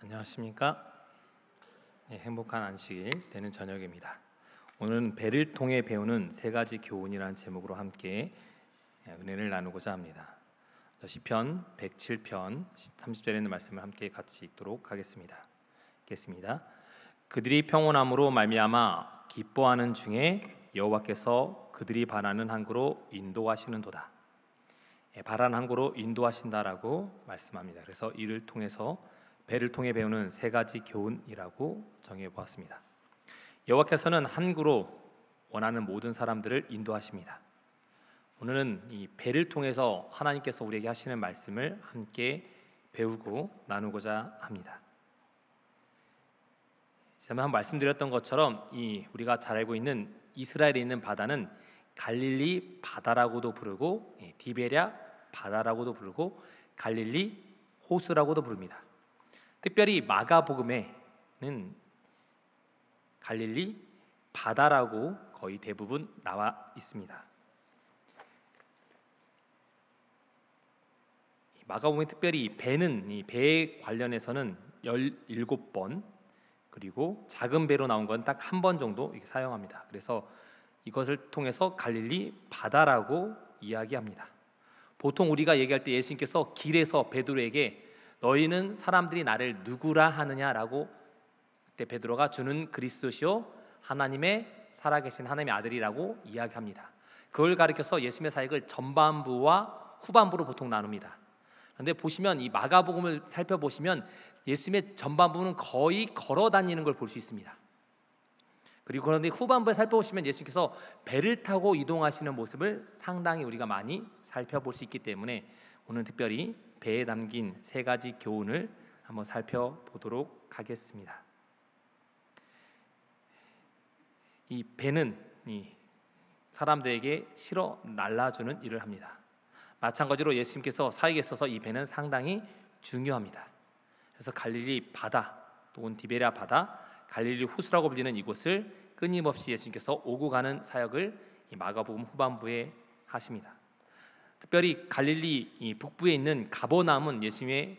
안녕하십니까? 행복한 안식일 되는 저녁입니다. 오늘은 배를 통해 배우는 세 가지 교훈이라는 제목으로 함께 은혜를 나누고자 합니다. 시편 107편 30절에 있는 말씀을 함께 같이 읽도록 하겠습니다. 읽겠습니다. 그들이 평온함으로 말미암아 기뻐하는 중에 여호와께서 그들이 바라는 항구로 인도하시는도다. 바라는 항구로 인도하신다라고 말씀합니다. 그래서 이를 통해서 배를 통해 배우는 세 가지 교훈이라고 정해 보았습니다. 여호와께서는 항구로 원하는 모든 사람들을 인도하십니다. 오늘은 이 배를 통해서 하나님께서 우리에게 하시는 말씀을 함께 배우고 나누고자 합니다. 지난번에 한번 말씀드렸던 것처럼 우리가 잘 알고 있는 이스라엘에 있는 바다는 갈릴리 바다라고도 부르고 디베랴 바다라고도 부르고 갈릴리 호수라고도 부릅니다. 특별히 마가복음에는 갈릴리 바다라고 거의 대부분 나와 있습니다. 마가복음에 특별히 배는 이 배에 관련해서는 17번, 그리고 작은 배로 나온 건 딱 한 번 정도 사용합니다. 그래서 이것을 통해서 갈릴리 바다라고 이야기합니다. 보통 우리가 얘기할 때 예수님께서 길에서 베드로에게 너희는 사람들이 나를 누구라 하느냐라고 그때 베드로가 주는 그리스도시요 하나님의 살아계신 하나님의 아들이라고 이야기합니다. 그걸 가리켜서 예수님의 사역을 전반부와 후반부로 보통 나눕니다. 그런데 보시면 이 마가복음을 살펴보시면 예수님의 전반부는 거의 걸어 다니는 걸 볼 수 있습니다. 그리고 그런데 후반부에 살펴보시면 예수님께서 배를 타고 이동하시는 모습을 상당히 우리가 많이 살펴볼 수 있기 때문에 오늘 특별히 배에 담긴 세 가지 교훈을 한번 살펴보도록 하겠습니다. 이 배는 사람들에게 실어 날라주는 일을 합니다. 마찬가지로 예수님께서 사역에 있어서 이 배는 상당히 중요합니다. 그래서 갈릴리 바다 또는 디베랴 바다, 갈릴리 호수라고 불리는 이곳을 끊임없이 예수님께서 오고 가는 사역을 이 마가복음 후반부에 하십니다. 특별히 갈릴리 북부에 있는 가버나움은 예수님의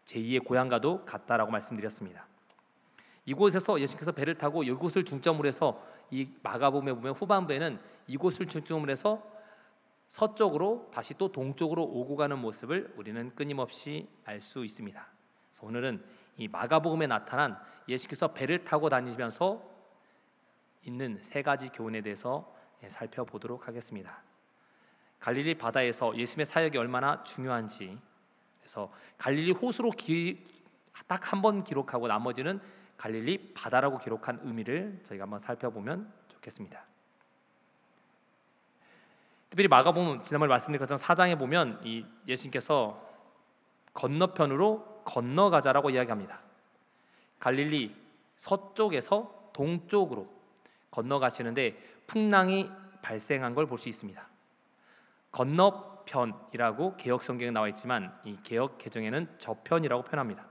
제2의 고향과도 같다라고 말씀드렸습니다. 이곳에서 예수님께서 배를 타고 이곳을 중점으로 해서 이 마가복음에 보면 후반부에는 이곳을 중점으로 해서 서쪽으로 다시 또 동쪽으로 오고 가는 모습을 우리는 끊임없이 알 수 있습니다. 그래서 오늘은 이 마가복음에 나타난 예수께서 배를 타고 다니시면서 있는 세 가지 교훈에 대해서 살펴보도록 하겠습니다. 갈릴리 바다에서 예수님의 사역이 얼마나 중요한지, 그래서 갈릴리 호수로 딱 한 번 기록하고 나머지는 갈릴리 바다라고 기록한 의미를 저희가 한번 살펴보면 좋겠습니다. 특별히 마가복음 지난번에 말씀드린 것처럼 4장에 보면 이 예수님께서 건너편으로 건너가자라고 이야기합니다. 갈릴리 서쪽에서 동쪽으로 건너가시는데 풍랑이 발생한 걸 볼 수 있습니다. 건너편이라고 개역 성경에 나와 있지만 이 개역 개정에는 저편이라고 표현합니다.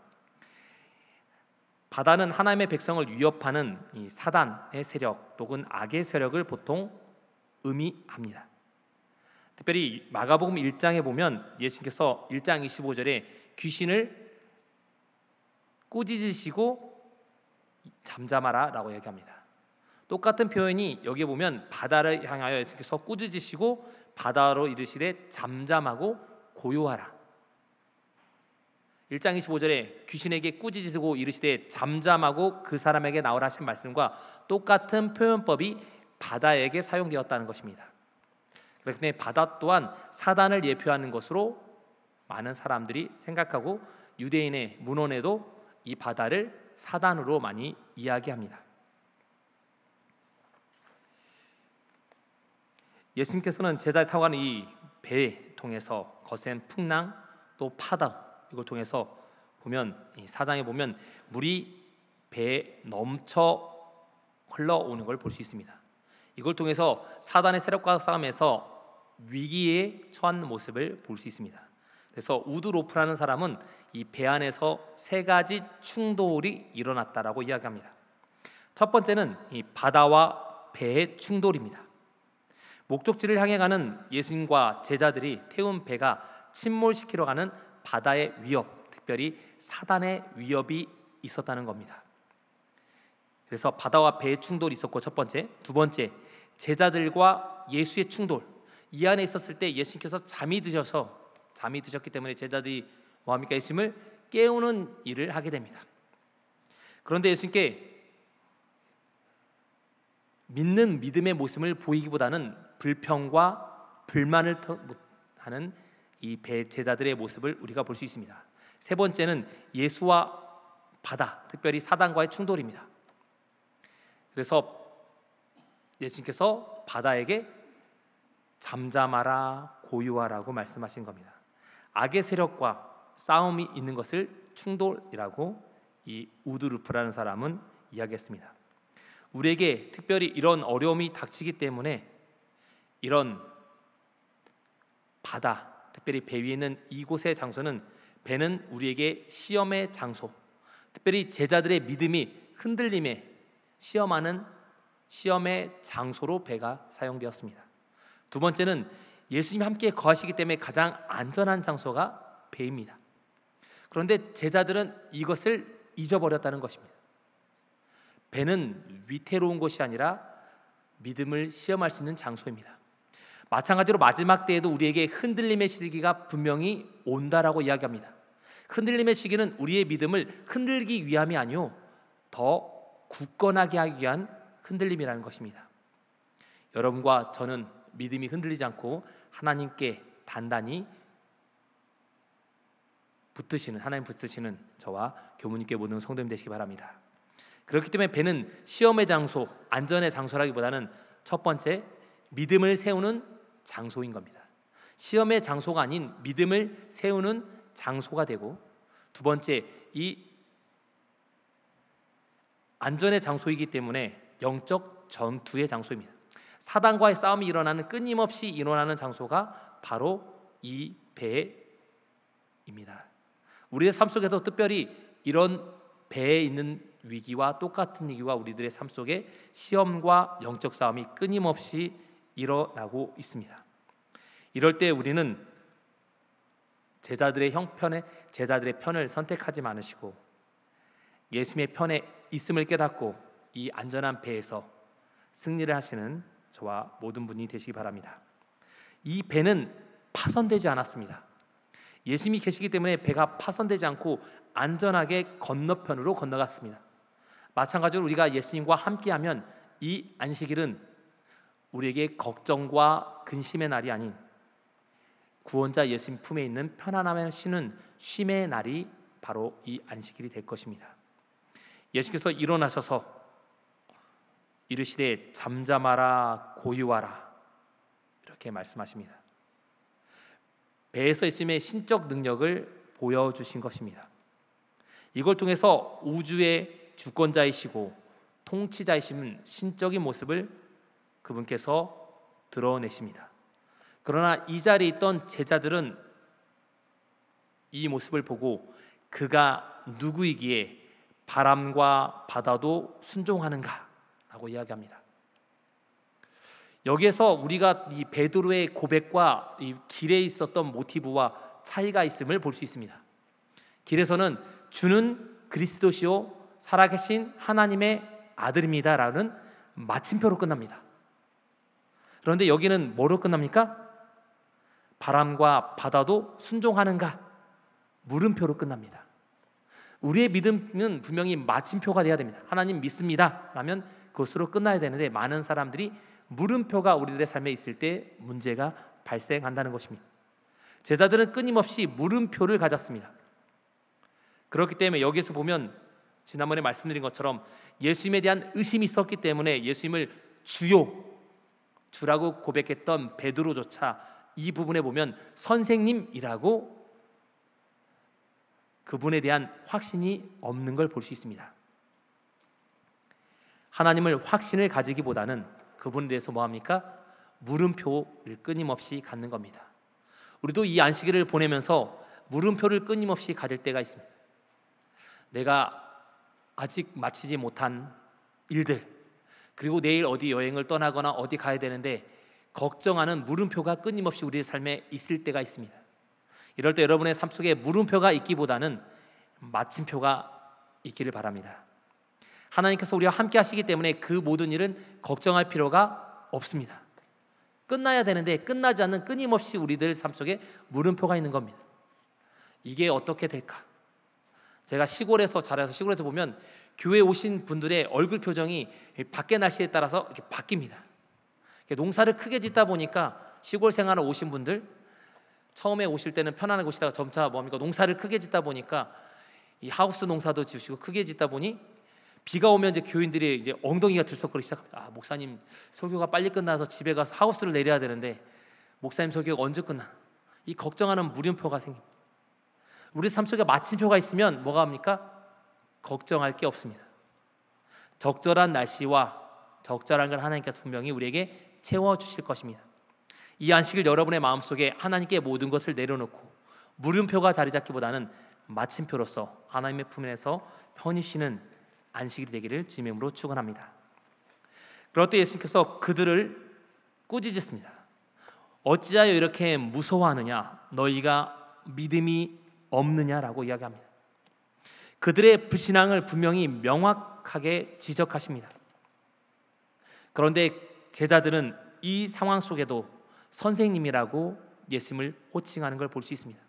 바다는 하나님의 백성을 위협하는 이 사단의 세력 또는 악의 세력을 보통 의미합니다. 특별히 마가복음 1장에 보면 예수님께서 1장 25절에 귀신을 꾸짖으시고 잠잠하라 라고 얘기합니다. 똑같은 표현이 여기에 보면 바다를 향하여 예수께서 꾸짖으시고 바다로 이르시되 잠잠하고 고요하라. 1장 25절에 귀신에게 꾸짖으시고 이르시되 잠잠하고 그 사람에게 나오라 하신 말씀과 똑같은 표현법이 바다에게 사용되었다는 것입니다. 그렇기 때문에 바다 또한 사단을 예표하는 것으로 많은 사람들이 생각하고 유대인의 문헌에도 이 바다를 사단으로 많이 이야기합니다. 예수님께서는 제자를 타고 가는 이 배에 통해서 거센 풍랑 또 파도 이걸 통해서 보면 이 4장에 보면 물이 배에 넘쳐 흘러오는 걸 볼 수 있습니다. 이걸 통해서 사단의 세력과 싸움에서 위기에 처한 모습을 볼 수 있습니다. 그래서 우드로프라는 사람은 이 배 안에서 세 가지 충돌이 일어났다라고 이야기합니다. 첫 번째는 이 바다와 배의 충돌입니다. 목적지를 향해 가는 예수님과 제자들이 태운 배가 침몰시키러 가는 바다의 위협, 특별히 사단의 위협이 있었다는 겁니다. 그래서 바다와 배의 충돌이 있었고 첫 번째, 두 번째 제자들과 예수의 충돌. 이 안에 있었을 때 예수님께서 잠이 드셨기 때문에 제자들이 뭐합니까? 예수님을 깨우는 일을 하게 됩니다. 그런데 예수님께 믿는 믿음의 모습을 보이기보다는 불평과 불만을 하는 이 제자들의 모습을 우리가 볼 수 있습니다. 세 번째는 예수와 바다, 특별히 사단과의 충돌입니다. 그래서 예수님께서 바다에게 잠잠하라 고요하라고 말씀하신 겁니다. 악의 세력과 싸움이 있는 것을 충돌이라고 이 우드루프라는 사람은 이야기했습니다. 우리에게 특별히 이런 어려움이 닥치기 때문에 이런 바다, 특별히 배 위에 있는 이곳의 장소는 배는 우리에게 시험의 장소, 특별히 제자들의 믿음이 흔들림에 시험하는 시험의 장소로 배가 사용되었습니다. 두 번째는 예수님이 함께 거하시기 때문에 가장 안전한 장소가 배입니다. 그런데 제자들은 이것을 잊어버렸다는 것입니다. 배는 위태로운 곳이 아니라 믿음을 시험할 수 있는 장소입니다. 마찬가지로 마지막 때에도 우리에게 흔들림의 시기가 분명히 온다라고 이야기합니다. 흔들림의 시기는 우리의 믿음을 흔들기 위함이 아니요 더 굳건하게 하기 위한 흔들림이라는 것입니다. 여러분과 저는 믿음이 흔들리지 않고 하나님께 단단히 하나님 붙드시는 저와 교무님께 모든 성도님 되시기 바랍니다. 그렇기 때문에 배는 시험의 장소, 안전의 장소라기보다는 첫 번째 믿음을 세우는 장소인 겁니다. 시험의 장소가 아닌 믿음을 세우는 장소가 되고, 두 번째 이 안전의 장소이기 때문에 영적 전투의 장소입니다. 사단과의 싸움이 끊임없이 일어나는 장소가 바로 이 배입니다. 우리의 삶 속에도 특별히 이런 배에 있는 위기와 똑같은 위기와 우리들의 삶 속에 시험과 영적 싸움이 끊임없이 일어나고 있습니다. 이럴 때 우리는 제자들의 편을 선택하지 않으시고 예수님의 편에 있음을 깨닫고 이 안전한 배에서 승리를 하시는 저와 모든 분이 되시기 바랍니다. 이 배는 파손되지 않았습니다. 예수님이 계시기 때문에 배가 파손되지 않고 안전하게 건너편으로 건너갔습니다. 마찬가지로 우리가 예수님과 함께하면 이 안식일은 우리에게 걱정과 근심의 날이 아닌 구원자 예수님 품에 있는 편안함을 쉬는 쉼의 날이 바로 이 안식일이 될 것입니다. 예수께서 일어나셔서 이르시되 잠잠하라 고요하라 이렇게 말씀하십니다. 배에서 있음의 신적 능력을 보여주신 것입니다. 이걸 통해서 우주의 주권자이시고 통치자이신 신적인 모습을 그분께서 드러내십니다. 그러나 이 자리에 있던 제자들은 이 모습을 보고 그가 누구이기에 바람과 바다도 순종하는가 라고 이야기합니다. 여기에서 우리가 이 베드로의 고백과 이 길에 있었던 모티브와 차이가 있음을 볼 수 있습니다. 길에서는 주는 그리스도시요 살아계신 하나님의 아들입니다 라는 마침표로 끝납니다. 그런데 여기는 뭐로 끝납니까? 바람과 바다도 순종하는가? 물음표로 끝납니다. 우리의 믿음은 분명히 마침표가 돼야 됩니다. 하나님 믿습니다 라면 그것으로 끝나야 되는데 많은 사람들이 물음표가 우리들의 삶에 있을 때 문제가 발생한다는 것입니다. 제자들은 끊임없이 물음표를 가졌습니다. 그렇기 때문에 여기서 보면 지난번에 말씀드린 것처럼 예수님에 대한 의심이 있었기 때문에 예수님을 주라고 고백했던 베드로조차 이 부분에 보면 선생님이라고 그분에 대한 확신이 없는 걸 볼 수 있습니다. 하나님을 확신을 가지기보다는 그분에 대해서 뭐합니까? 물음표를 끊임없이 갖는 겁니다. 우리도 이 안식일을 보내면서 물음표를 끊임없이 가질 때가 있습니다. 내가 아직 마치지 못한 일들, 그리고 내일 어디 여행을 떠나거나 어디 가야 되는데 걱정하는 물음표가 끊임없이 우리의 삶에 있을 때가 있습니다. 이럴 때 여러분의 삶 속에 물음표가 있기보다는 마침표가 있기를 바랍니다. 하나님께서 우리와 함께 하시기 때문에 그 모든 일은 걱정할 필요가 없습니다. 끝나야 되는데 끝나지 않는 끊임없이 우리들 삶 속에 물음표가 있는 겁니다. 이게 어떻게 될까? 제가 시골에서 자라서 시골에서 보면 교회 오신 분들의 얼굴 표정이 밖의 날씨에 따라서 이렇게 바뀝니다. 농사를 크게 짓다 보니까 시골 생활을 오신 분들, 처음에 오실 때는 편안하게 오시다가 점차 농사를 크게 짓다 보니까 이 하우스 농사도 지으시고 크게 짓다 보니 비가 오면 이제 교인들이 이제 엉덩이가 들썩거리기 시작합니다. 아, 목사님 설교가 빨리 끝나서 집에 가서 하우스를 내려야 되는데 목사님 설교가 언제 끝나? 이 걱정하는 물음표가 생깁니다. 우리 삶 속에 마침표가 있으면 뭐가 합니까? 걱정할 게 없습니다. 적절한 날씨와 적절한 걸 하나님께서 분명히 우리에게 채워주실 것입니다. 이 안식일 여러분의 마음속에 하나님께 모든 것을 내려놓고 물음표가 자리 잡기보다는 마침표로서 하나님의 품에서 편히 쉬는 안식일이 되기를 주님의 이름으로 축원합니다. 그럴 때 예수님께서 그들을 꾸짖으십니다. 어찌하여 이렇게 무서워하느냐? 너희가 믿음이 없느냐라고 이야기합니다. 그들의 불신앙을 분명히 명확하게 지적하십니다. 그런데 제자들은 이 상황 속에도 선생님이라고 예수님을 호칭하는 걸 볼 수 있습니다.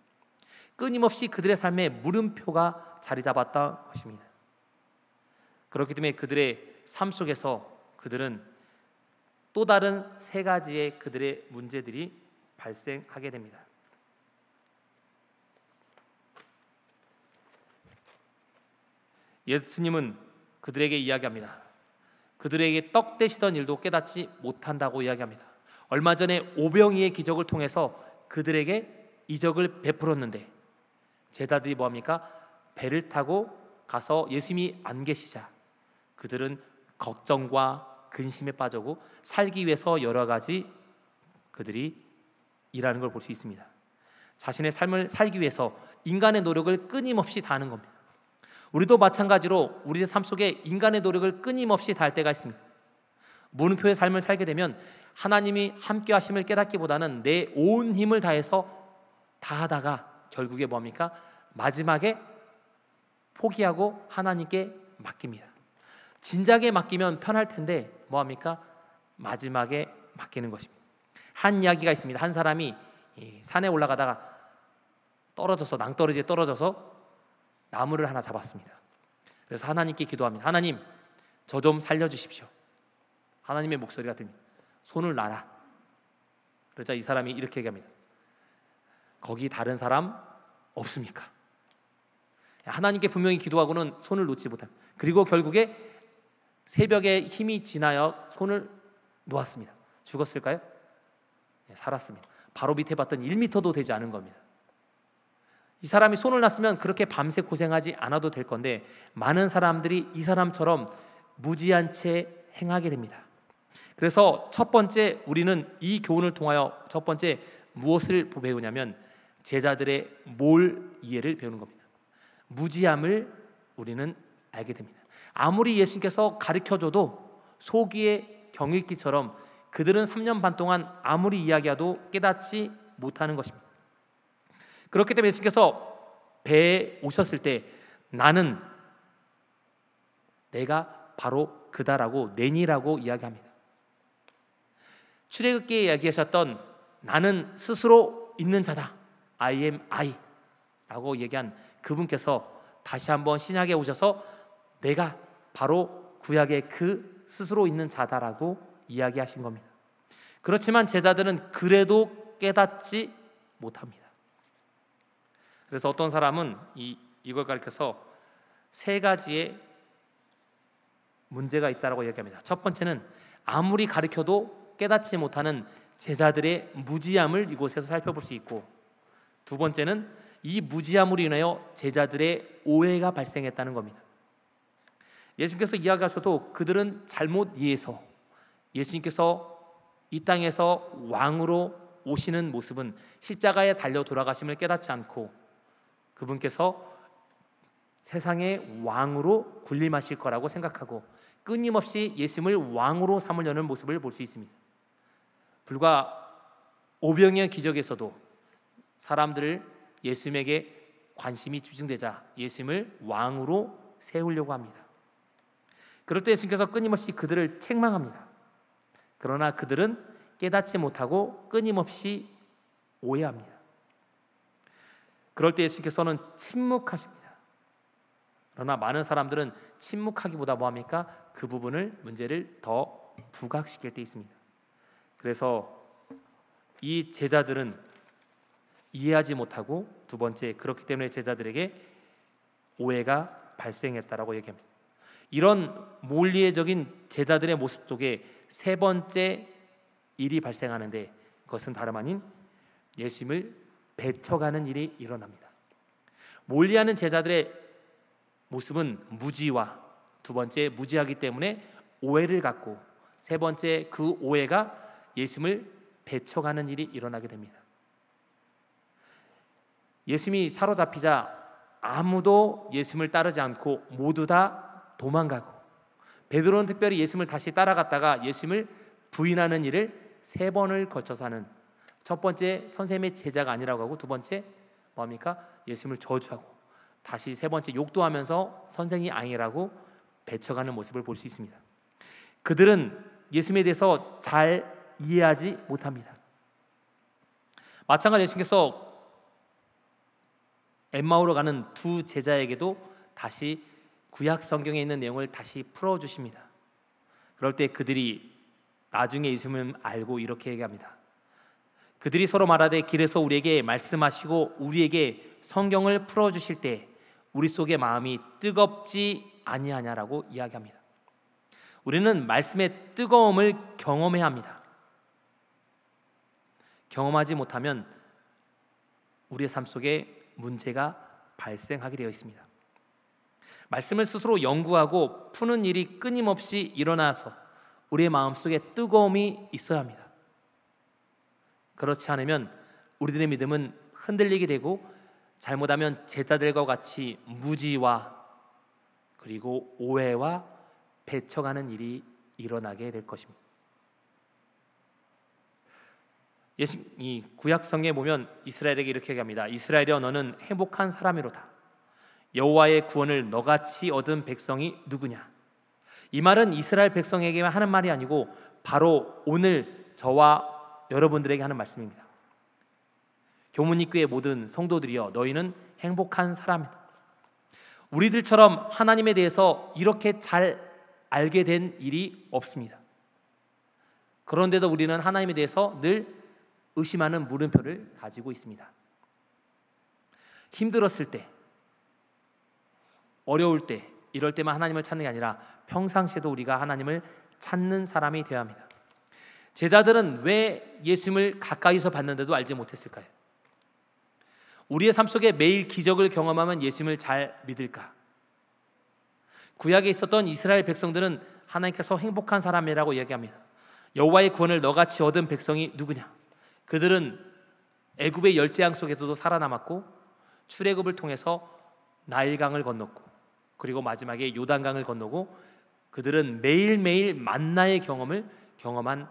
끊임없이 그들의 삶에 물음표가 자리 잡았던 것입니다. 그렇기 때문에 그들의 삶 속에서 그들은 또 다른 세 가지의 그들의 문제들이 발생하게 됩니다. 예수님은 그들에게 이야기합니다. 그들에게 떡 되시던 일도 깨닫지 못한다고 이야기합니다. 얼마 전에 오병이의 기적을 통해서 그들에게 이적을 베풀었는데 제자들이 뭐합니까? 배를 타고 가서 예수님이 안 계시자 그들은 걱정과 근심에 빠지고 살기 위해서 여러 가지 그들이 일하는 걸 볼 수 있습니다. 자신의 삶을 살기 위해서 인간의 노력을 끊임없이 다하는 겁니다. 우리도 마찬가지로 우리의 삶 속에 인간의 노력을 끊임없이 다할 때가 있습니다. 물음표의 삶을 살게 되면 하나님이 함께 하심을 깨닫기보다는 내 온 힘을 다해서 다하다가 결국에 뭡니까? 마지막에 포기하고 하나님께 맡깁니다. 진작에 맡기면 편할 텐데 뭐합니까? 마지막에 맡기는 것입니다. 한 이야기가 있습니다. 한 사람이 산에 올라가다가 떨어져서 낭떠러지에 떨어져서 나무를 하나 잡았습니다. 그래서 하나님께 기도합니다. 하나님, 저 좀 살려주십시오. 하나님의 목소리가 들립니다. 손을 놔라. 그러자 이 사람이 이렇게 얘기합니다. 거기 다른 사람 없습니까? 하나님께 분명히 기도하고는 손을 놓지 못합니다. 그리고 결국에 새벽에 힘이 지나여 손을 놓았습니다. 죽었을까요? 네, 살았습니다. 바로 밑에 봤더니 1m도 되지 않은 겁니다. 이 사람이 손을 놨으면 그렇게 밤새 고생하지 않아도 될 건데 많은 사람들이 이 사람처럼 무지한 채 행하게 됩니다. 그래서 첫 번째 우리는 이 교훈을 통하여 첫 번째 무엇을 배우냐면 제자들의 몰 이해를 배우는 겁니다. 무지함을 우리는 알게 됩니다. 아무리 예수님께서 가르쳐줘도 소기의 경읽기처럼 그들은 3년 반 동안 아무리 이야기해도 깨닫지 못하는 것입니다. 그렇기 때문에 예수님께서 배에 오셨을 때 나는 내가 바로 그다라고 내니라고 이야기합니다. 출애굽기에 이야기하셨던 나는 스스로 있는 자다 I am I 라고 얘기한 그분께서 다시 한번 신약에 오셔서 내가 바로 구약의 그 스스로 있는 자다라고 이야기하신 겁니다. 그렇지만 제자들은 그래도 깨닫지 못합니다. 그래서 어떤 사람은 이걸 가리켜서 세 가지의 문제가 있다고 이야기합니다. 첫 번째는 아무리 가르쳐도 깨닫지 못하는 제자들의 무지함을 이곳에서 살펴볼 수 있고, 두 번째는 이 무지함으로 인하여 제자들의 오해가 발생했다는 겁니다. 예수님께서 이야기하셔도 그들은 잘못 이해해서 예수님께서 이 땅에서 왕으로 오시는 모습은 십자가에 달려 돌아가심을 깨닫지 않고 그분께서 세상의 왕으로 군림하실 거라고 생각하고 끊임없이 예수님을 왕으로 삼으려는 모습을 볼 수 있습니다. 불과 오병이어 기적에서도 사람들을 예수님에게 관심이 집중되자 예수님을 왕으로 세우려고 합니다. 그럴 때 예수님께서 끊임없이 그들을 책망합니다. 그러나 그들은 깨닫지 못하고 끊임없이 오해합니다. 그럴 때 예수님께서는 침묵하십니다. 그러나 많은 사람들은 침묵하기보다 뭐합니까? 그 부분을 문제를 더 부각시킬 때 있습니다. 그래서 이 제자들은 이해하지 못하고, 두 번째, 그렇기 때문에 제자들에게 오해가 발생했다라고 얘기합니다. 이런 몰리에적인 제자들의 모습 속에 세 번째 일이 발생하는데, 그것은 다름 아닌 예수님을 배척하는 일이 일어납니다. 몰리하는 제자들의 모습은 무지와, 두 번째 무지하기 때문에 오해를 갖고, 세 번째 그 오해가 예수님을 배척하는 일이 일어나게 됩니다. 예수님이 사로잡히자 아무도 예수님을 따르지 않고 모두 다 도망가고, 베드로는 특별히 예수님을 다시 따라갔다가 예수님을 부인하는 일을 세 번을 거쳐서 하는, 첫 번째 선생님의 제자가 아니라고 하고, 두 번째 뭡니까? 예수님을 저주하고, 다시 세 번째 욕도 하면서 선생이 아니라고 배척하는 모습을 볼 수 있습니다. 그들은 예수님에 대해서 잘 이해하지 못합니다. 마찬가지로 예수님께서 엠마오로 가는 두 제자에게도 다시 구약 성경에 있는 내용을 다시 풀어주십니다. 그럴 때 그들이 나중에 예수님을 알고 이렇게 얘기합니다. 그들이 서로 말하되 길에서 우리에게 말씀하시고 우리에게 성경을 풀어주실 때 우리 속의 마음이 뜨겁지 아니하냐라고 이야기합니다. 우리는 말씀의 뜨거움을 경험해야 합니다. 경험하지 못하면 우리의 삶 속에 문제가 발생하게 되어 있습니다. 말씀을 스스로 연구하고 푸는 일이 끊임없이 일어나서 우리의 마음속에 뜨거움이 있어야 합니다. 그렇지 않으면 우리들의 믿음은 흔들리게 되고, 잘못하면 제자들과 같이 무지와 그리고 오해와 배척하는 일이 일어나게 될 것입니다. 이 구약 성경에 보면 이스라엘에게 이렇게 얘기합니다. 이스라엘이여 너는 행복한 사람이로다. 여호와의 구원을 너같이 얻은 백성이 누구냐? 이 말은 이스라엘 백성에게만 하는 말이 아니고 바로 오늘 저와 여러분들에게 하는 말씀입니다. 교문입교의 모든 성도들이여 너희는 행복한 사람이다. 우리들처럼 하나님에 대해서 이렇게 잘 알게 된 일이 없습니다. 그런데도 우리는 하나님에 대해서 늘 의심하는 물음표를 가지고 있습니다. 힘들었을 때, 어려울 때, 이럴 때만 하나님을 찾는 게 아니라 평상시에도 우리가 하나님을 찾는 사람이 되어야 합니다. 제자들은 왜 예수님을 가까이서 봤는데도 알지 못했을까요? 우리의 삶 속에 매일 기적을 경험하면 예수님을 잘 믿을까? 구약에 있었던 이스라엘 백성들은 하나님께서 행복한 사람이라고 이야기합니다. 여호와의 구원을 너같이 얻은 백성이 누구냐? 그들은 애굽의 열재앙 속에서도 살아남았고, 출애굽을 통해서 나일강을 건넜고, 그리고 마지막에 요단강을 건너고, 그들은 매일매일 만나의 경험한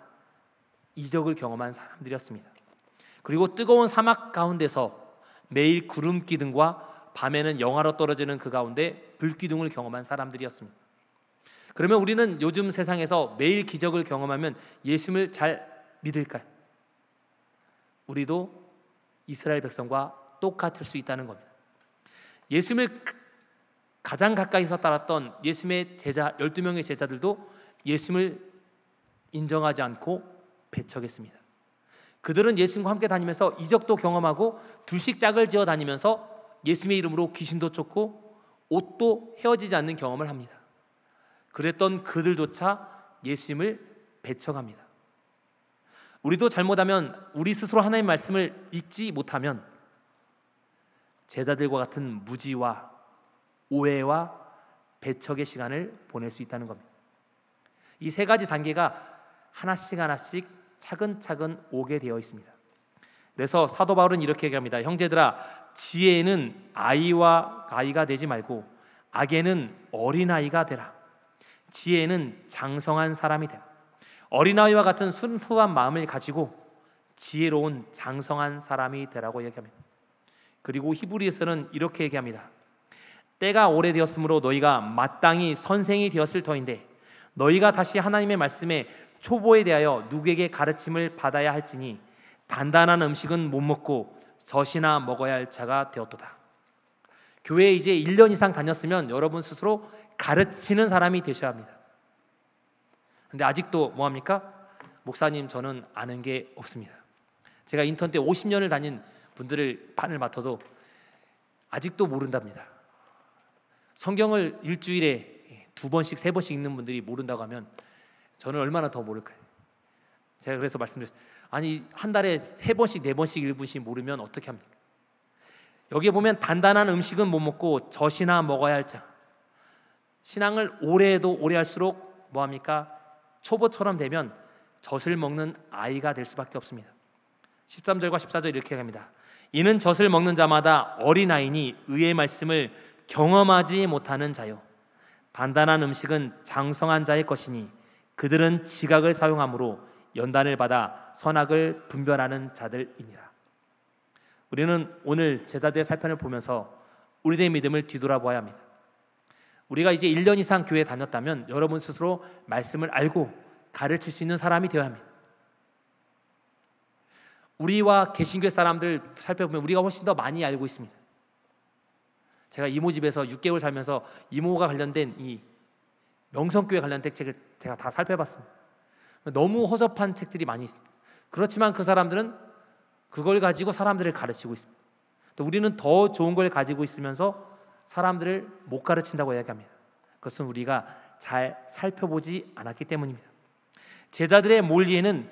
이적을 경험한 사람들이었습니다. 그리고 뜨거운 사막 가운데서 매일 구름 기둥과 밤에는 영하로 떨어지는 그 가운데 불 기둥을 경험한 사람들이었습니다. 그러면 우리는 요즘 세상에서 매일 기적을 경험하면 예수님을 잘 믿을까요? 우리도 이스라엘 백성과 똑같을 수 있다는 겁니다. 예수님을 가장 가까이서 따랐던 예수님의 제자 12명의 제자들도 예수님을 인정하지 않고 배척했습니다. 그들은 예수님과 함께 다니면서 이적도 경험하고 둘씩 짝을 지어 다니면서 예수님의 이름으로 귀신도 쫓고 옷도 헤어지지 않는 경험을 합니다. 그랬던 그들조차 예수님을 배척합니다. 우리도 잘못하면, 우리 스스로 하나님의 말씀을 읽지 못하면 제자들과 같은 무지와 오해와 배척의 시간을 보낼 수 있다는 겁니다. 이 세 가지 단계가 하나씩 차근차근 오게 되어 있습니다. 그래서 사도 바울은 이렇게 얘기합니다. 형제들아, 지혜는 아이와 가이가 되지 말고 악에는 어린아이가 되라. 지혜는 장성한 사람이 되라. 어린아이와 같은 순수한 마음을 가지고 지혜로운 장성한 사람이 되라고 얘기합니다. 그리고 히브리에서는 이렇게 얘기합니다. 때가 오래되었으므로 너희가 마땅히 선생이 되었을 터인데 너희가 다시 하나님의 말씀에 초보에 대하여 누구에게 가르침을 받아야 할지니 단단한 음식은 못 먹고 젖이나 먹어야 할 자가 되었도다. 교회에 이제 1년 이상 다녔으면 여러분 스스로 가르치는 사람이 되셔야 합니다. 근데 아직도 뭐합니까? 목사님, 저는 아는 게 없습니다. 제가 인턴 때 50년을 다닌 분들을 판을 맡아도 아직도 모른답니다. 성경을 일주일에 2번씩 3번씩 읽는 분들이 모른다고 하면 저는 얼마나 더 모를까요? 제가 그래서 말씀드렸어요. 아니, 한 달에 3번씩 4번씩 읽으시 모르면 어떻게 합니까? 여기에 보면 단단한 음식은 못 먹고 젖이나 먹어야 할 자. 신앙을 오래 해도 오래 할수록 뭐합니까? 초보처럼 되면 젖을 먹는 아이가 될 수밖에 없습니다. 13절과 14절 이렇게 합니다. 이는 젖을 먹는 자마다 어린아이니 의의 말씀을 경험하지 못하는 자요 단단한 음식은 장성한 자의 것이니 그들은 지각을 사용함으로 연단을 받아 선악을 분별하는 자들이니라. 우리는 오늘 제자들의 살편을 보면서 우리의 믿음을 뒤돌아봐야 합니다. 우리가 이제 1년 이상 교회에 다녔다면 여러분 스스로 말씀을 알고 가르칠 수 있는 사람이 되어야 합니다. 우리와 개신교회 사람들 살펴보면 우리가 훨씬 더 많이 알고 있습니다. 제가 이모 집에서 6개월 살면서 이모가 관련된 이 명성교회 관련된 책을 제가 다 살펴봤습니다. 너무 허접한 책들이 많이 있습니다. 그렇지만 그 사람들은 그걸 가지고 사람들을 가르치고 있습니다. 또 우리는 더 좋은 걸 가지고 있으면서 사람들을 못 가르친다고 이야기합니다. 그것은 우리가 잘 살펴보지 않았기 때문입니다. 제자들의 몰리에는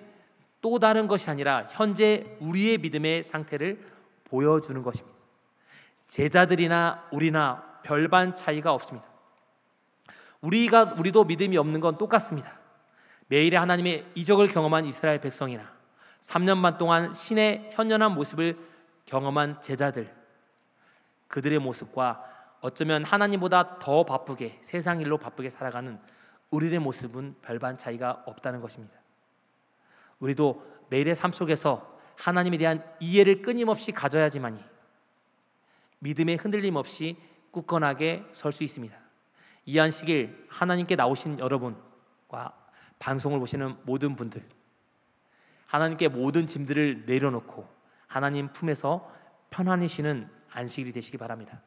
또 다른 것이 아니라 현재 우리의 믿음의 상태를 보여주는 것입니다. 제자들이나 우리나 별반 차이가 없습니다. 우리도 믿음이 없는 건 똑같습니다. 매일의 하나님의 이적을 경험한 이스라엘 백성이나 3년 반 동안 신의 현연한 모습을 경험한 제자들, 그들의 모습과 어쩌면 하나님보다 더 바쁘게 세상 일로 바쁘게 살아가는 우리의 모습은 별반 차이가 없다는 것입니다. 우리도 매일의 삶 속에서 하나님에 대한 이해를 끊임없이 가져야지만이 믿음의 흔들림 없이 굳건하게 설 수 있습니다. 이 안식일 하나님께 나오신 여러분과 방송을 보시는 모든 분들, 하나님께 모든 짐들을 내려놓고 하나님 품에서 편안히 쉬는 안식일이 되시기 바랍니다.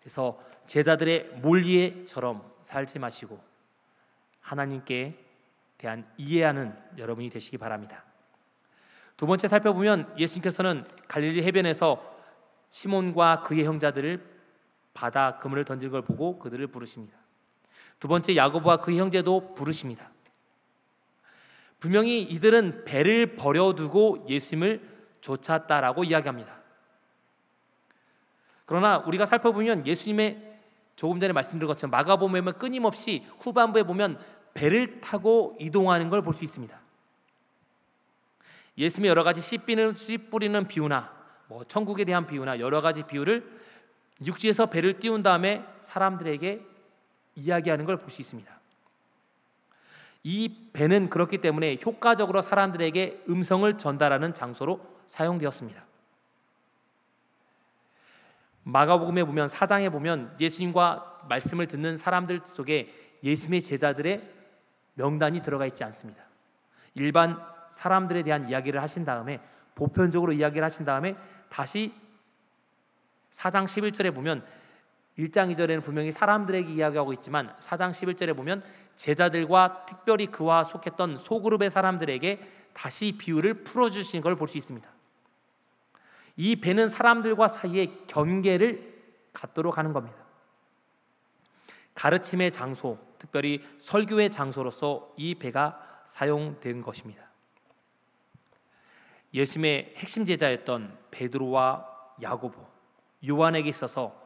그래서 제자들의 몰리에처럼 살지 마시고 하나님께 대한 이해하는 여러분이 되시기 바랍니다. 두 번째 살펴보면 예수님께서는 갈릴리 해변에서 시몬과 그의 형제들을 바다 그물을 던진 걸 보고 그들을 부르십니다. 두 번째 야고보와 그의 형제도 부르십니다. 분명히 이들은 배를 버려두고 예수님을 쫓았다라고 이야기합니다. 그러나 우리가 살펴보면 예수님의 조금 전에 말씀드린 것처럼 마가복음에 보면 끊임없이 후반부에 보면 배를 타고 이동하는 걸 볼 수 있습니다. 예수님의 여러 가지 씨 뿌리는 비유나 천국에 대한 비유나 여러 가지 비유를 육지에서 배를 띄운 다음에 사람들에게 이야기하는 걸 볼 수 있습니다. 이 배는 그렇기 때문에 효과적으로 사람들에게 음성을 전달하는 장소로 사용되었습니다. 마가복음에 보면 4장에 보면 예수님과 말씀을 듣는 사람들 속에 예수님의 제자들의 명단이 들어가 있지 않습니다. 일반 사람들에 대한 이야기를 하신 다음에 보편적으로 이야기를 하신 다음에 다시 4장 11절에 보면 1장 2절에는 분명히 사람들에게 이야기하고 있지만 4장 11절에 보면 제자들과 특별히 그와 속했던 소그룹의 사람들에게 다시 비유를 풀어주신 걸 볼 수 있습니다. 이 배는 사람들과 사이에 경계를 갖도록 하는 겁니다. 가르침의 장소, 특별히 설교의 장소로서 이 배가 사용된 것입니다. 예수님의 핵심 제자였던 베드로와 야고보, 요한에게 있어서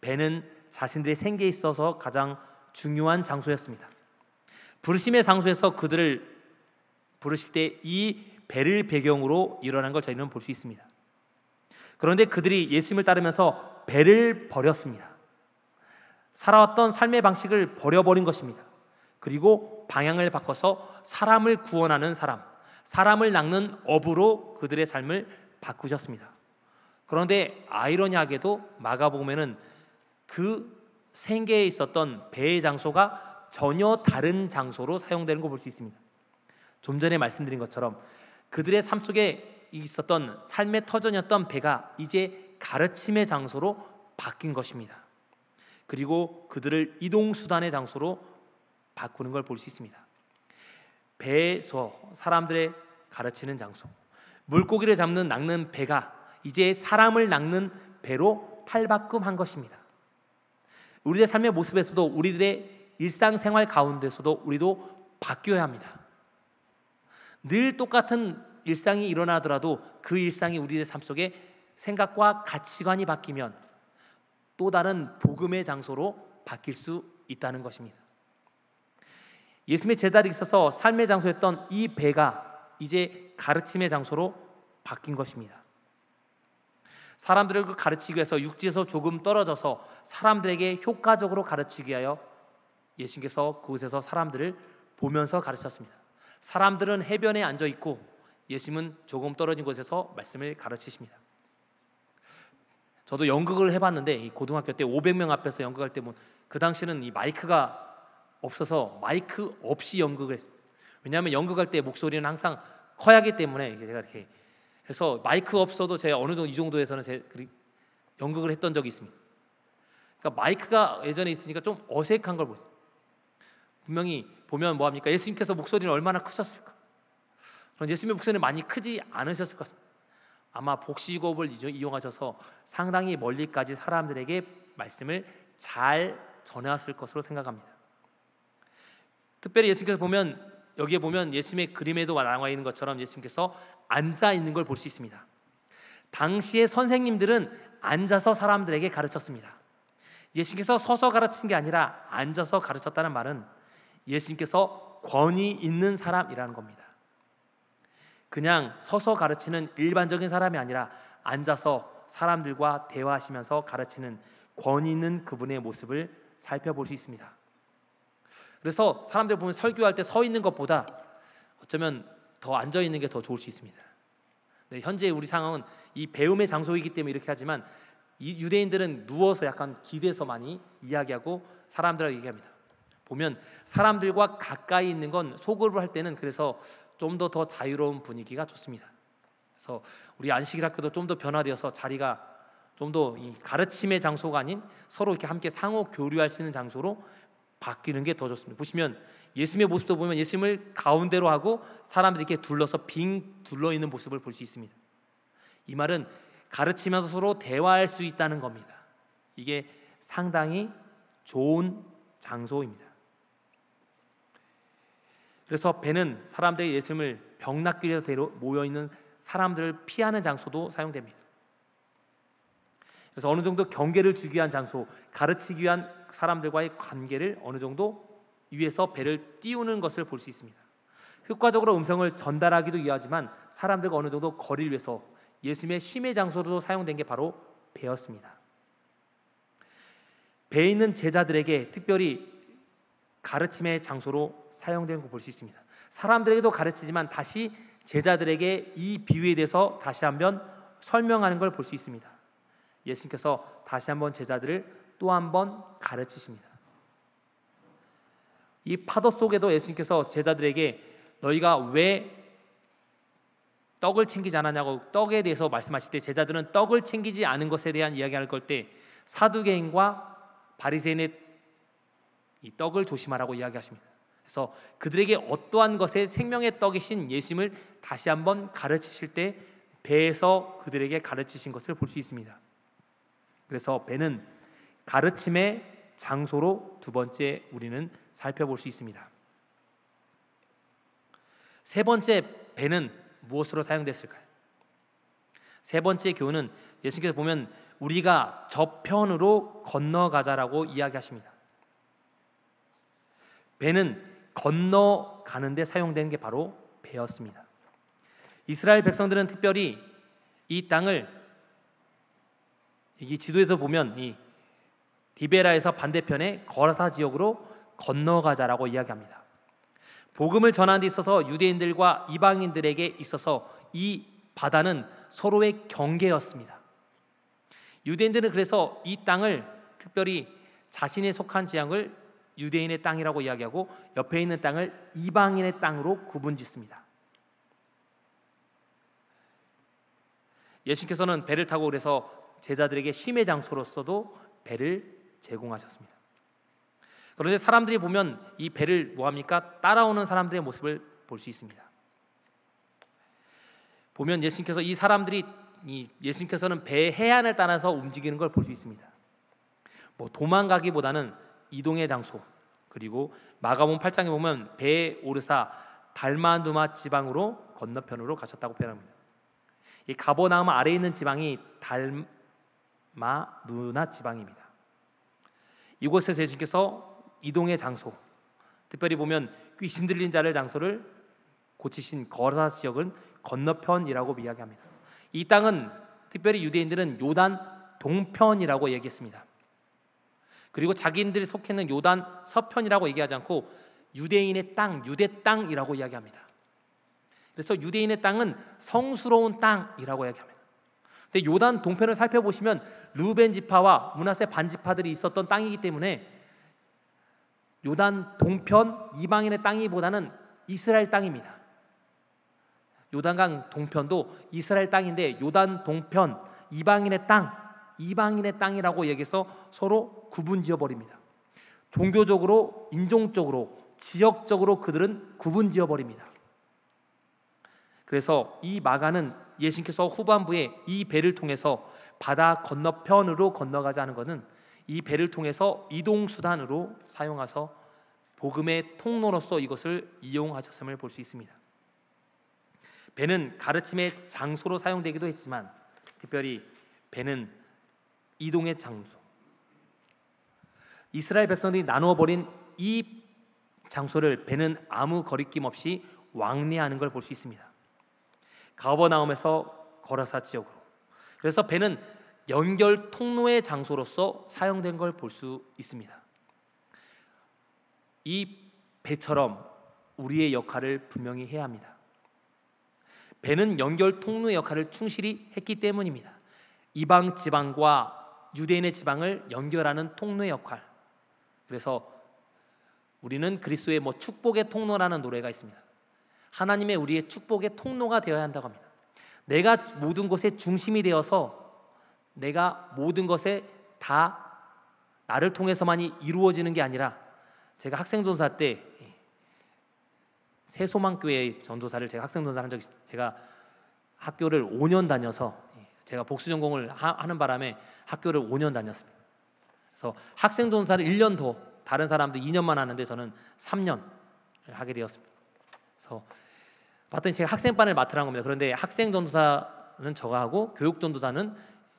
배는 자신들의 생계에 있어서 가장 중요한 장소였습니다. 부르심의 장소에서 그들을 부르실 때 이 배를 배경으로 일어난 걸 저희는 볼 수 있습니다. 그런데 그들이 예수님을 따르면서 배를 버렸습니다. 살아왔던 삶의 방식을 버려버린 것입니다. 그리고 방향을 바꿔서 사람을 구원하는 사람을 낚는 어부로 그들의 삶을 바꾸셨습니다. 그런데 아이러니하게도 마가복음에는 그 생계에 있었던 배의 장소가 전혀 다른 장소로 사용되는 걸 볼 수 있습니다. 좀 전에 말씀드린 것처럼 그들의 삶 속에 있었던 삶의 터전이었던 배가 이제 가르침의 장소로 바뀐 것입니다. 그리고 그들을 이동수단의 장소로 바꾸는 걸 볼 수 있습니다. 배에서 사람들의 가르치는 장소, 물고기를 낚는 배가 이제 사람을 낚는 배로 탈바꿈한 것입니다. 우리의 삶의 모습에서도, 우리들의 일상생활 가운데서도 우리도 바뀌어야 합니다. 늘 똑같은 일상이 일어나더라도 그 일상이 우리의 삶 속에 생각과 가치관이 바뀌면 또 다른 복음의 장소로 바뀔 수 있다는 것입니다. 예수님의 제자들이 있어서 삶의 장소였던 이 배가 이제 가르침의 장소로 바뀐 것입니다. 사람들을 가르치기 위해서 육지에서 조금 떨어져서 사람들에게 효과적으로 가르치기 위하여 예수님께서 그곳에서 사람들을 보면서 가르쳤습니다. 사람들은 해변에 앉아 있고 예수님은 조금 떨어진 곳에서 말씀을 가르치십니다. 저도 연극을 해봤는데 고등학교 때 500명 앞에서 연극할 때 그 당시는 이 마이크가 없어서 마이크 없이 연극을 했습니다. 왜냐하면 연극할 때 목소리는 항상 커야 하기 때문에 제가 이렇게 해서 마이크 없어도 제가 어느 정도 이 정도에서는 제가 연극을 했던 적이 있습니다. 그러니까 마이크가 예전에 있으니까 좀 어색한 걸 보였어요. 분명히 보면 뭐합니까? 예수님께서 목소리는 얼마나 크셨을까? 그런 예수님의 목소리는 많이 크지 않으셨을 것 같습니다. 아마 복식호흡을 이용하셔서 상당히 멀리까지 사람들에게 말씀을 잘 전해왔을 것으로 생각합니다. 특별히 예수님께서 보면 여기에 보면 예수님의 그림에도 나와 있는 것처럼 예수님께서 앉아 있는 걸 볼 수 있습니다. 당시의 선생님들은 앉아서 사람들에게 가르쳤습니다. 예수님께서 서서 가르친 게 아니라 앉아서 가르쳤다는 말은 예수님께서 권위 있는 사람이라는 겁니다. 그냥 서서 가르치는 일반적인 사람이 아니라 앉아서 사람들과 대화하시면서 가르치는 권위 있는 그분의 모습을 살펴볼 수 있습니다. 그래서 사람들 보면 설교할 때 서 있는 것보다 어쩌면 더 앉아 있는 게 더 좋을 수 있습니다. 네, 현재 우리 상황은 이 배움의 장소이기 때문에 이렇게 하지만 이 유대인들은 누워서 약간 기대서 많이 이야기하고 사람들하고 얘기합니다. 보면 사람들과 가까이 있는 건 소그룹을 할 때는 그래서 좀 더 자유로운 분위기가 좋습니다. 그래서 우리 안식일 학교도 좀 더 변화되어서 자리가 좀 더 이 가르침의 장소가 아닌 서로 이렇게 함께 상호 교류할 수 있는 장소로 바뀌는 게 더 좋습니다. 보시면 예수님의 모습도 보면 예수님을 가운데로 하고 사람들이 이렇게 둘러서 빙 둘러 있는 모습을 볼 수 있습니다. 이 말은 가르치면서 서로 대화할 수 있다는 겁니다. 이게 상당히 좋은 장소입니다. 그래서 배는 사람들이 예수님을 병낫길에서 모여 있는 사람들을 피하는 장소도 사용됩니다. 그래서 어느 정도 경계를 주기 위한 장소, 가르치기 위한 사람들과의 관계를 어느 정도 위에서 배를 띄우는 것을 볼 수 있습니다. 효과적으로 음성을 전달하기도 위하지만 사람들과 어느 정도 거리를 위해서 예수님의 쉼의 장소로 사용된 게 바로 배였습니다. 배에 있는 제자들에게 특별히 가르침의 장소로 사용된 거 볼 수 있습니다. 사람들에게도 가르치지만 다시 제자들에게 이 비유에 대해서 다시 한번 설명하는 걸 볼 수 있습니다. 예수님께서 다시 한번 제자들을 또 한번 가르치십니다. 이 파도 속에도 예수님께서 제자들에게 너희가 왜 떡을 챙기지 않았냐고 떡에 대해서 말씀하실 때 제자들은 떡을 챙기지 않은 것에 대한 이야기할 걸 때 사두개인과 바리새인의 이 떡을 조심하라고 이야기하십니다. 그래서 그들에게 어떠한 것에 생명의 떡이신 예수님을 다시 한번 가르치실 때 배에서 그들에게 가르치신 것을 볼 수 있습니다. 그래서 배는 가르침의 장소로 두 번째 우리는 살펴볼 수 있습니다. 세 번째 배는 무엇으로 사용됐을까요? 세 번째 교훈은 예수님께서 보면 우리가 저편으로 건너가자라고 이야기하십니다. 배는 건너가는 데 사용된 게 바로 배였습니다. 이스라엘 백성들은 특별히 이 땅을 이 지도에서 보면 이 디베라에서 반대편에 거라사 지역으로 건너가자라고 이야기합니다. 복음을 전하는 데 있어서 유대인들과 이방인들에게 있어서 이 바다는 서로의 경계였습니다. 유대인들은 그래서 이 땅을 특별히 자신에 속한 지향을 유대인의 땅이라고 이야기하고 옆에 있는 땅을 이방인의 땅으로 구분짓습니다. 예수님께서는 배를 타고 그래서 제자들에게 쉼의 장소로서도 배를 제공하셨습니다. 그런데 사람들이 보면 이 배를 뭐합니까? 따라오는 사람들의 모습을 볼 수 있습니다. 보면 예수님께서는 배의 해안을 따라서 움직이는 걸 볼 수 있습니다. 도망가기보다는 이동의 장소, 그리고 마가복음 8장에 보면 배에 오르사 달마누마 지방으로 건너편으로 가셨다고 표현합니다. 이 가버나움 아래에 있는 지방이 달마누나 지방입니다. 이곳에서 예수님께서 이동의 장소, 특별히 보면 귀신 들린 자를 장소를 고치신 거라사 지역은 건너편이라고 이야기합니다. 이 땅은 특별히 유대인들은 요단 동편이라고 얘기했습니다. 그리고 자기들이 속해 있는 요단 서편이라고 얘기하지 않고 유대인의 땅, 유대 땅이라고 이야기합니다. 그래서 유대인의 땅은 성스러운 땅이라고 이야기합니다. 근데 요단 동편을 살펴보시면 르우벤 지파와 므낫세 반 지파들이 있었던 땅이기 때문에 요단 동편 이방인의 땅이보다는 이스라엘 땅입니다. 요단강 동편도 이스라엘 땅인데 요단 동편 이방인의 땅이라고 얘기해서 서로 구분지어 버립니다. 종교적으로, 인종적으로, 지역적으로 그들은 구분지어 버립니다. 그래서 이 마가는 예수님께서 후반부에 이 배를 통해서 바다 건너편으로 건너가자는 것은 이 배를 통해서 이동수단으로 사용해서 복음의 통로로서 이것을 이용하셨음을 볼 수 있습니다. 배는 가르침의 장소로 사용되기도 했지만 특별히 배는 이동의 장소, 이스라엘 백성들이 나누어 버린 이 장소를 배는 아무 거리낌 없이 왕래하는 걸 볼 수 있습니다. 가버나움에서 거라사 지역으로. 그래서 배는 연결 통로의 장소로서 사용된 걸 볼 수 있습니다. 이 배처럼 우리의 역할을 분명히 해야 합니다. 배는 연결 통로의 역할을 충실히 했기 때문입니다. 이방 지방과 유대인의 지방을 연결하는 통로의 역할. 그래서 우리는 그리스도의 축복의 통로라는 노래가 있습니다. 하나님의 우리의 축복의 통로가 되어야 한다고 합니다. 내가 모든 것의 중심이 되어서 내가 모든 것에 다 나를 통해서만이 이루어지는 게 아니라, 제가 학생전도사 때 새소망교회 전도사를 제가 학생전도사 한 적이 있습니다. 제가 학교를 5년 다녀서 제가 복수 전공을 하는 바람에 학교를 5년 다녔습니다. 그래서 학생전도사를 1년 더, 다른 사람들 2년만 하는데 저는 3년 하게 되었습니다. 그래서 봤더니 제가 학생반을 맡으라는 겁니다. 그런데 학생전도사는 저가 하고 교육전도사는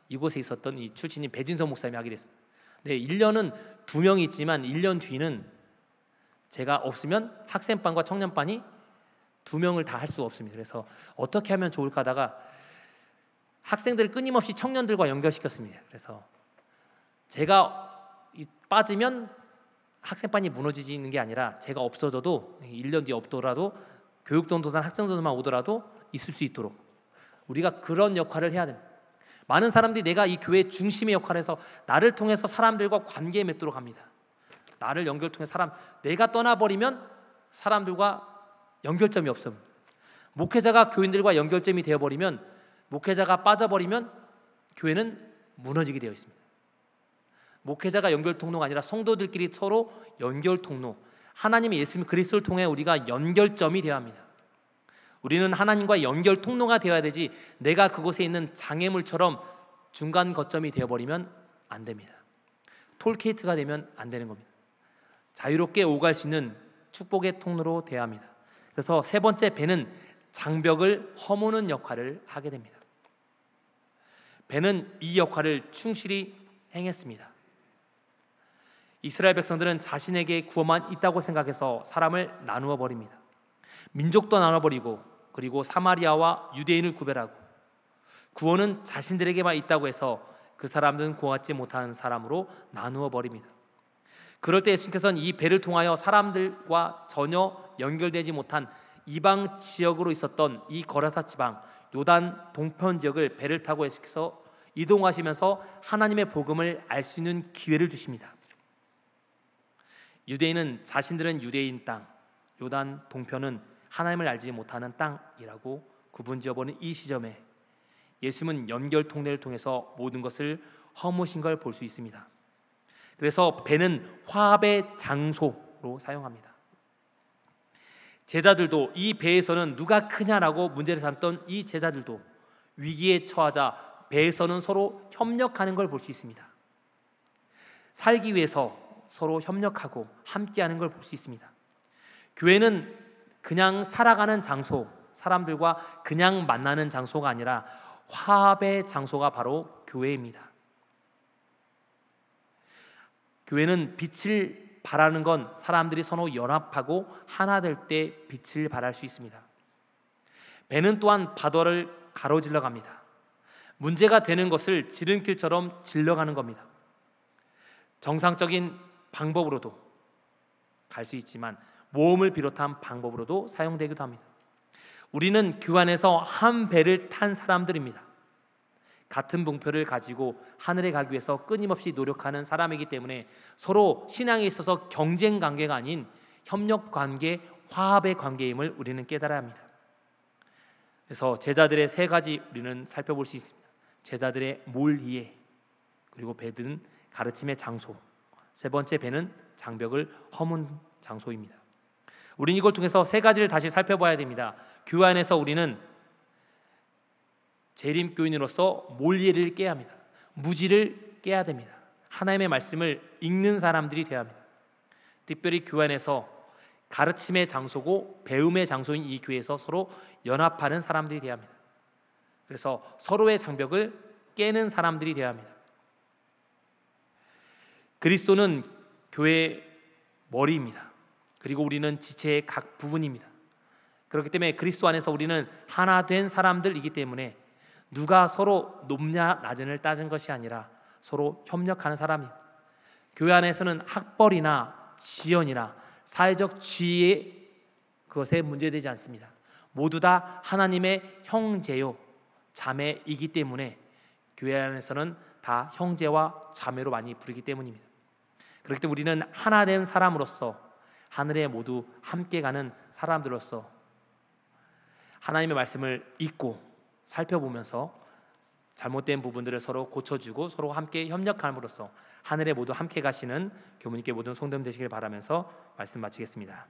이곳에 있었던 이 출신인 배진성 목사님이 하게 됐습니다. 네, 1년은 2명이 있지만 1년 뒤는 제가 없으면 학생반과 청년반이 2명을 다 할 수 없습니다. 그래서 어떻게 하면 좋을까 하다가 학생들을 끊임없이 청년들과 연결시켰습니다. 그래서 제가 빠지면 학생반이 무너지는 게 아니라 제가 없어져도 1년 뒤에 없더라도 교육전도사나 학생전도만 오더라도 있을 수 있도록 우리가 그런 역할을 해야 됩니다. 많은 사람들이 내가 이 교회의 중심의 역할을 해서 나를 통해서 사람들과 관계 맺도록 합니다. 나를 연결 통해 내가 떠나버리면 사람들과 연결점이 없습니다. 목회자가 교인들과 연결점이 되어버리면, 목회자가 빠져버리면 교회는 무너지게 되어 있습니다. 목회자가 연결 통로가 아니라 성도들끼리 서로 연결 통로, 하나님의 예수 그리스도를 통해 우리가 연결점이 되어야 합니다. 우리는 하나님과 연결 통로가 되어야 되지 내가 그곳에 있는 장애물처럼 중간 거점이 되어버리면 안 됩니다. 톨게이트가 되면 안 되는 겁니다. 자유롭게 오갈 수 있는 축복의 통로로 되어야 합니다. 그래서 세 번째, 배는 장벽을 허무는 역할을 하게 됩니다. 배는 이 역할을 충실히 행했습니다. 이스라엘 백성들은 자신에게 구원만 있다고 생각해서 사람을 나누어 버립니다. 민족도 나눠버리고, 그리고 사마리아와 유대인을 구별하고, 구원은 자신들에게만 있다고 해서 그 사람들은 구원받지 못한 사람으로 나누어 버립니다. 그럴 때 예수님께서는 이 배를 통하여 사람들과 전혀 연결되지 못한 이방 지역으로 있었던 이 거라사 지방, 요단 동편 지역을 배를 타고 예수께서 이동하시면서 하나님의 복음을 알 수 있는 기회를 주십니다. 유대인은 자신들은 유대인 땅, 요단 동편은 하나님을 알지 못하는 땅이라고 구분지어보는 이 시점에 예수님은 연결 통로를 통해서 모든 것을 허무신 걸 볼 수 있습니다. 그래서 배는 화합의 장소로 사용합니다. 제자들도 이 배에서는 누가 크냐라고 문제를 삼던 이 제자들도 위기에 처하자 배에서는 서로 협력하는 걸 볼 수 있습니다. 살기 위해서 서로 협력하고 함께하는 걸 볼 수 있습니다. 교회는 그냥 살아가는 장소, 사람들과 그냥 만나는 장소가 아니라 화합의 장소가 바로 교회입니다. 교회는 빛을 발하는 건 사람들이 서로 연합하고 하나 될 때 빛을 발할 수 있습니다. 배는 또한 바다를 가로질러 갑니다. 문제가 되는 것을 지름길처럼 질러가는 겁니다. 정상적인 방법으로도 갈 수 있지만 모험을 비롯한 방법으로도 사용되기도 합니다. 우리는 교회 안에서 한 배를 탄 사람들입니다. 같은 목표를 가지고 하늘에 가기 위해서 끊임없이 노력하는 사람이기 때문에 서로 신앙에 있어서 경쟁 관계가 아닌 협력 관계, 화합의 관계임을 우리는 깨달아야 합니다. 그래서 제자들의 세 가지 우리는 살펴볼 수 있습니다. 제자들의 몰이해, 그리고 배는 가르침의 장소, 세 번째 배는 장벽을 허문 장소입니다. 우리는 이걸 통해서 세 가지를 다시 살펴봐야 됩니다. 교회 안에서 우리는 재림교인으로서 몰이해를 깨야 합니다. 무지를 깨야 됩니다. 하나님의 말씀을 읽는 사람들이 되어야 합니다. 특별히 교회 안에서 가르침의 장소고 배움의 장소인 이 교회에서 서로 연합하는 사람들이 되어야 합니다. 그래서 서로의 장벽을 깨는 사람들이 되어야 합니다. 그리스도는 교회의 머리입니다. 그리고 우리는 지체의 각 부분입니다. 그렇기 때문에 그리스도 안에서 우리는 하나 된 사람들이기 때문에 누가 서로 높냐 낮은을 따진 것이 아니라 서로 협력하는 사람입니다. 교회 안에서는 학벌이나 지연이나 사회적 지위의 그것에 문제되지 않습니다. 모두 다 하나님의 형제요 자매이기 때문에 교회 안에서는 다 형제와 자매로 많이 부르기 때문입니다. 그렇기 때문에 우리는 하나 된 사람으로서 하늘에 모두 함께 가는 사람들로서 하나님의 말씀을 읽고 살펴보면서 잘못된 부분들을 서로 고쳐주고 서로 함께 협력함으로써 하늘에 모두 함께 가시는 교무님께 모든 성도님 되시길 바라면서 말씀 마치겠습니다.